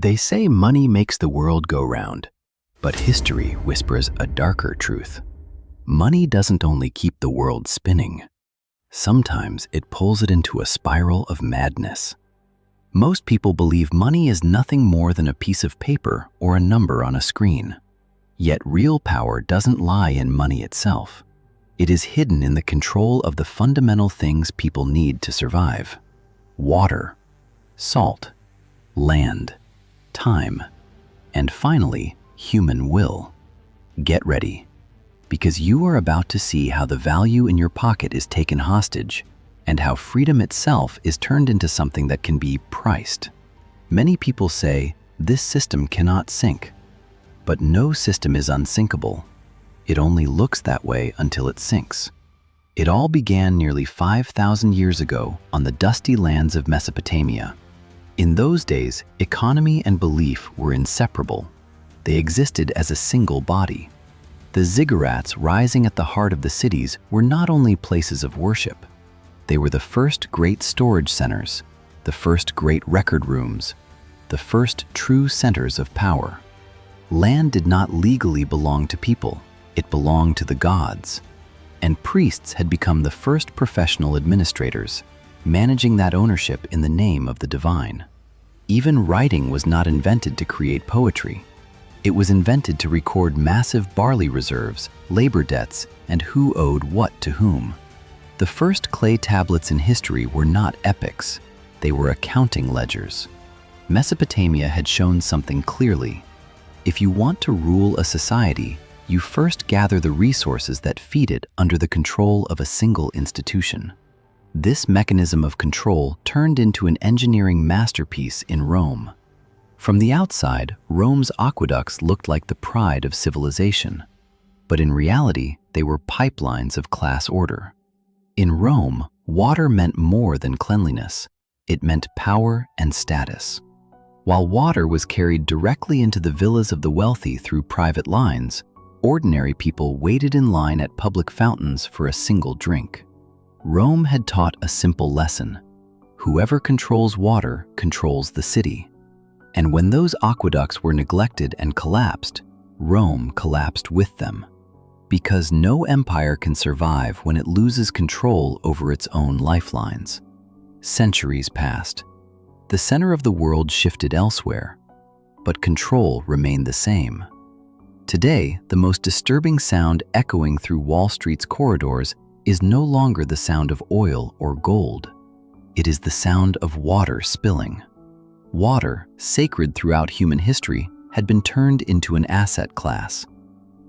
They say money makes the world go round, but history whispers a darker truth. Money doesn't only keep the world spinning. Sometimes it pulls it into a spiral of madness. Most people believe money is nothing more than a piece of paper or a number on a screen. Yet real power doesn't lie in money itself. It is hidden in the control of the fundamental things people need to survive: water, salt, land, time, and finally, human will. Get ready, because you are about to see how the value in your pocket is taken hostage and how freedom itself is turned into something that can be priced. Many people say, this system cannot sink. But no system is unsinkable. It only looks that way until it sinks. It all began nearly 5,000 years ago on the dusty lands of Mesopotamia. In those days, economy and belief were inseparable. They existed as a single body. The ziggurats rising at the heart of the cities were not only places of worship. They were the first great storage centers, the first great record rooms, the first true centers of power. Land did not legally belong to people, it belonged to the gods. And priests had become the first professional administrators, managing that ownership in the name of the divine. Even writing was not invented to create poetry. It was invented to record massive barley reserves, labor debts, and who owed what to whom. The first clay tablets in history were not epics, they were accounting ledgers. Mesopotamia had shown something clearly. If you want to rule a society, you first gather the resources that feed it under the control of a single institution. This mechanism of control turned into an engineering masterpiece in Rome. From the outside, Rome's aqueducts looked like the pride of civilization. But in reality, they were pipelines of class order. In Rome, water meant more than cleanliness. It meant power and status. While water was carried directly into the villas of the wealthy through private lines, ordinary people waited in line at public fountains for a single drink. Rome had taught a simple lesson: whoever controls water controls the city. And when those aqueducts were neglected and collapsed, Rome collapsed with them. Because no empire can survive when it loses control over its own lifelines. Centuries passed. The center of the world shifted elsewhere, but control remained the same. Today, the most disturbing sound echoing through Wall Street's corridors is no longer the sound of oil or gold. It is the sound of water spilling. Water, sacred throughout human history, had been turned into an asset class,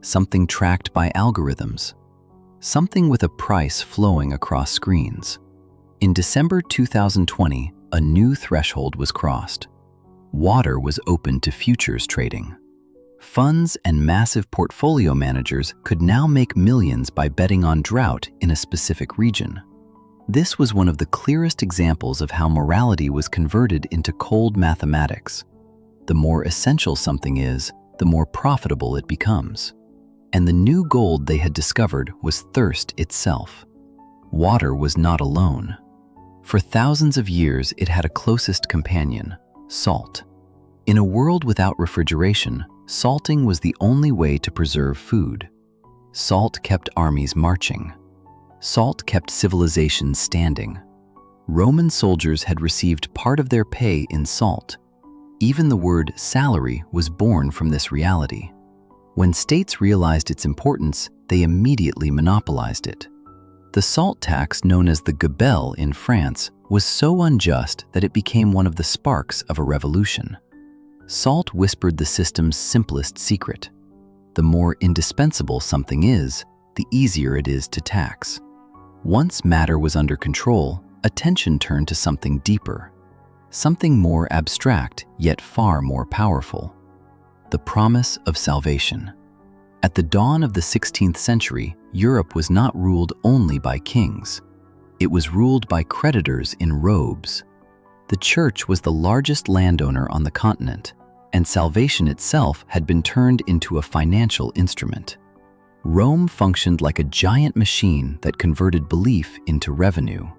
something tracked by algorithms, something with a price flowing across screens. In December 2020, a new threshold was crossed. Water was open to futures trading. Funds and massive portfolio managers could now make millions by betting on drought in a specific region. This was one of the clearest examples of how morality was converted into cold mathematics. The more essential something is, the more profitable it becomes. And the new gold they had discovered was thirst itself. Water was not alone. For thousands of years, it had a closest companion: salt. In a world without refrigeration, salting was the only way to preserve food. Salt kept armies marching. Salt kept civilizations standing. Roman soldiers had received part of their pay in salt. Even the word salary was born from this reality. When states realized its importance, they immediately monopolized it. The salt tax, known as the gabelle in France, was so unjust that it became one of the sparks of a revolution. Salt whispered the system's simplest secret: the more indispensable something is, the easier it is to tax. Once matter was under control, attention turned to something deeper, something more abstract yet far more powerful: the promise of salvation. At the dawn of the 16th century, Europe was not ruled only by kings. It was ruled by creditors in robes. The church was the largest landowner on the continent, and salvation itself had been turned into a financial instrument. Rome functioned like a giant machine that converted belief into revenue.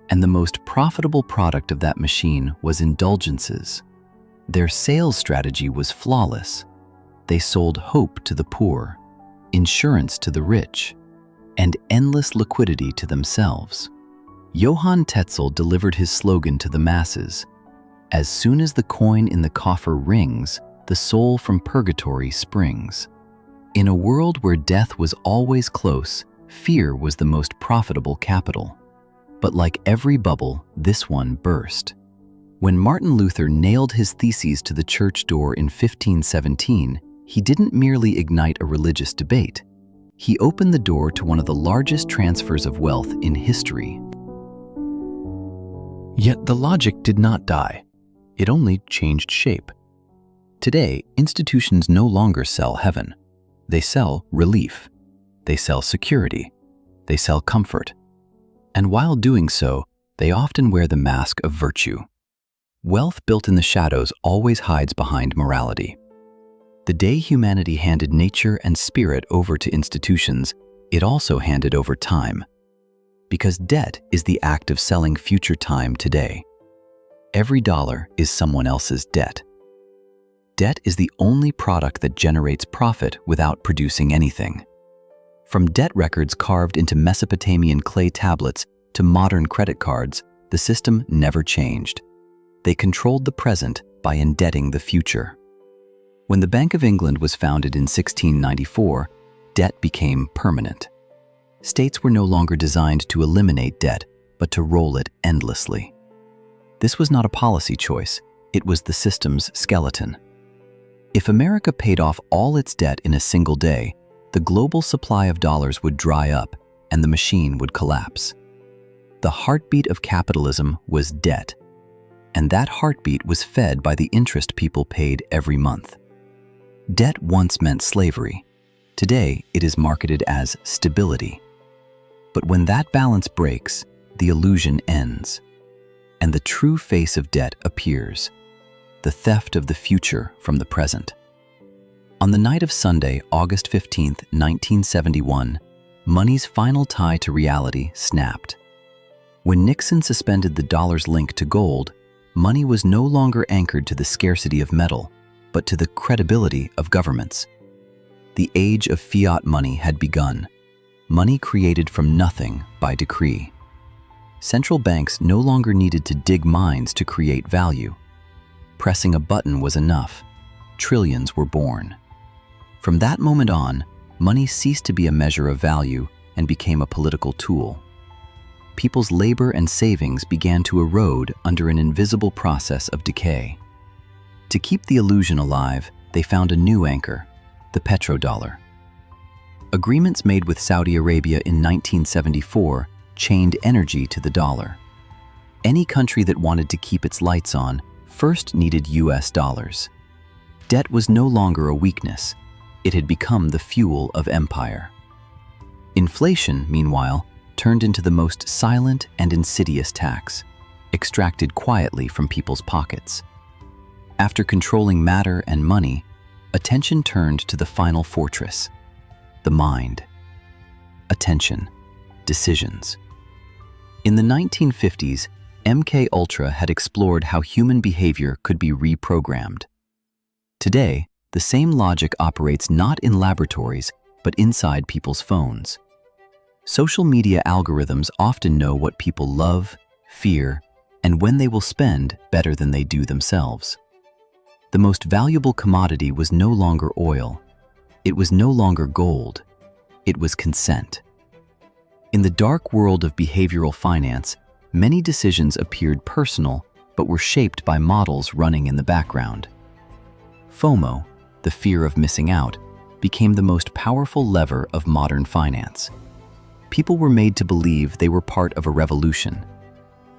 And the most profitable product of that machine was indulgences. Their sales strategy was flawless. They sold hope to the poor, insurance to the rich, and endless liquidity to themselves. Johann Tetzel delivered his slogan to the masses: "As soon as the coin in the coffer rings, the soul from purgatory springs." In a world where death was always close, fear was the most profitable capital. But like every bubble, this one burst. When Martin Luther nailed his theses to the church door in 1517, he didn't merely ignite a religious debate. He opened the door to one of the largest transfers of wealth in history. Yet the logic did not die. It only changed shape. Today, institutions no longer sell heaven. They sell relief. They sell security. They sell comfort. And while doing so, they often wear the mask of virtue. Wealth built in the shadows always hides behind morality. The day humanity handed nature and spirit over to institutions, it also handed over time. Because debt is the act of selling future time today. Every dollar is someone else's debt. Debt is the only product that generates profit without producing anything. From debt records carved into Mesopotamian clay tablets to modern credit cards, the system never changed. They controlled the present by indebting the future. When the Bank of England was founded in 1694, debt became permanent. States were no longer designed to eliminate debt, but to roll it endlessly. This was not a policy choice, it was the system's skeleton. If America paid off all its debt in a single day, the global supply of dollars would dry up and the machine would collapse. The heartbeat of capitalism was debt, and that heartbeat was fed by the interest people paid every month. Debt once meant slavery. Today, it is marketed as stability. But when that balance breaks, the illusion ends, and the true face of debt appears: the theft of the future from the present. On the night of Sunday, August 15, 1971, money's final tie to reality snapped. When Nixon suspended the dollar's link to gold, money was no longer anchored to the scarcity of metal, but to the credibility of governments. The age of fiat money had begun, money created from nothing by decree. Central banks no longer needed to dig mines to create value. Pressing a button was enough. Trillions were born. From that moment on, money ceased to be a measure of value and became a political tool. People's labor and savings began to erode under an invisible process of decay. To keep the illusion alive, they found a new anchor: the petrodollar. Agreements made with Saudi Arabia in 1974 chained energy to the dollar. Any country that wanted to keep its lights on first needed US dollars. Debt was no longer a weakness. It had become the fuel of empire. Inflation, meanwhile, turned into the most silent and insidious tax, extracted quietly from people's pockets. After controlling matter and money, attention turned to the final fortress: the mind. Attention, decisions. In the 1950s, MK Ultra had explored how human behavior could be reprogrammed. Today, the same logic operates not in laboratories, but inside people's phones. Social media algorithms often know what people love, fear, and when they will spend better than they do themselves. The most valuable commodity was no longer oil. It was no longer gold. It was consent. In the dark world of behavioral finance, many decisions appeared personal, but were shaped by models running in the background. FOMO, the fear of missing out, became the most powerful lever of modern finance. People were made to believe they were part of a revolution.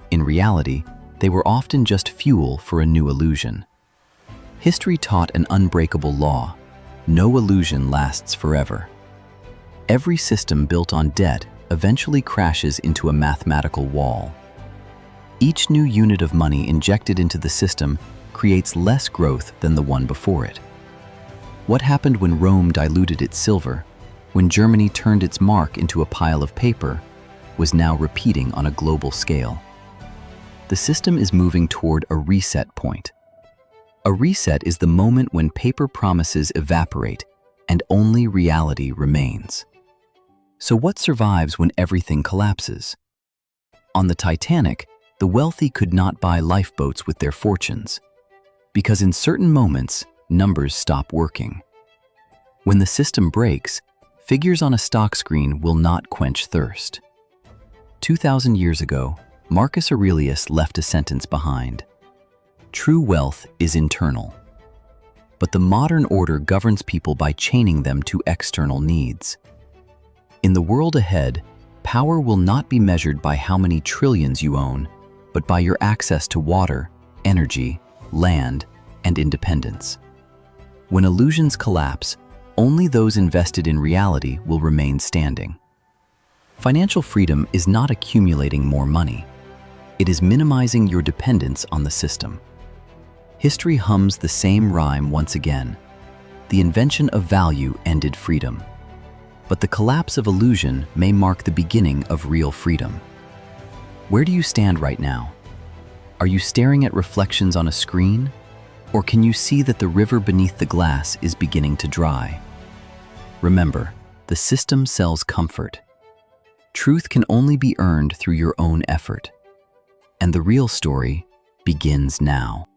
In reality, they were often just fuel for a new illusion. History taught an unbreakable law: no illusion lasts forever. Every system built on debt eventually crashes into a mathematical wall. Each new unit of money injected into the system creates less growth than the one before it. What happened when Rome diluted its silver, when Germany turned its mark into a pile of paper, was now repeating on a global scale. The system is moving toward a reset point. A reset is the moment when paper promises evaporate and only reality remains. So what survives when everything collapses? On the Titanic, the wealthy could not buy lifeboats with their fortunes, because in certain moments, numbers stop working. When the system breaks, figures on a stock screen will not quench thirst. 2,000 years ago, Marcus Aurelius left a sentence behind: "True wealth is internal." But the modern order governs people by chaining them to external needs. In the world ahead, power will not be measured by how many trillions you own, but by your access to water, energy, land, and independence. When illusions collapse, only those invested in reality will remain standing. Financial freedom is not accumulating more money. It is minimizing your dependence on the system. History hums the same rhyme once again. The invention of value ended freedom. But the collapse of illusion may mark the beginning of real freedom. Where do you stand right now? Are you staring at reflections on a screen? Or can you see that the river beneath the glass is beginning to dry? Remember, the system sells comfort. Truth can only be earned through your own effort. And the real story begins now.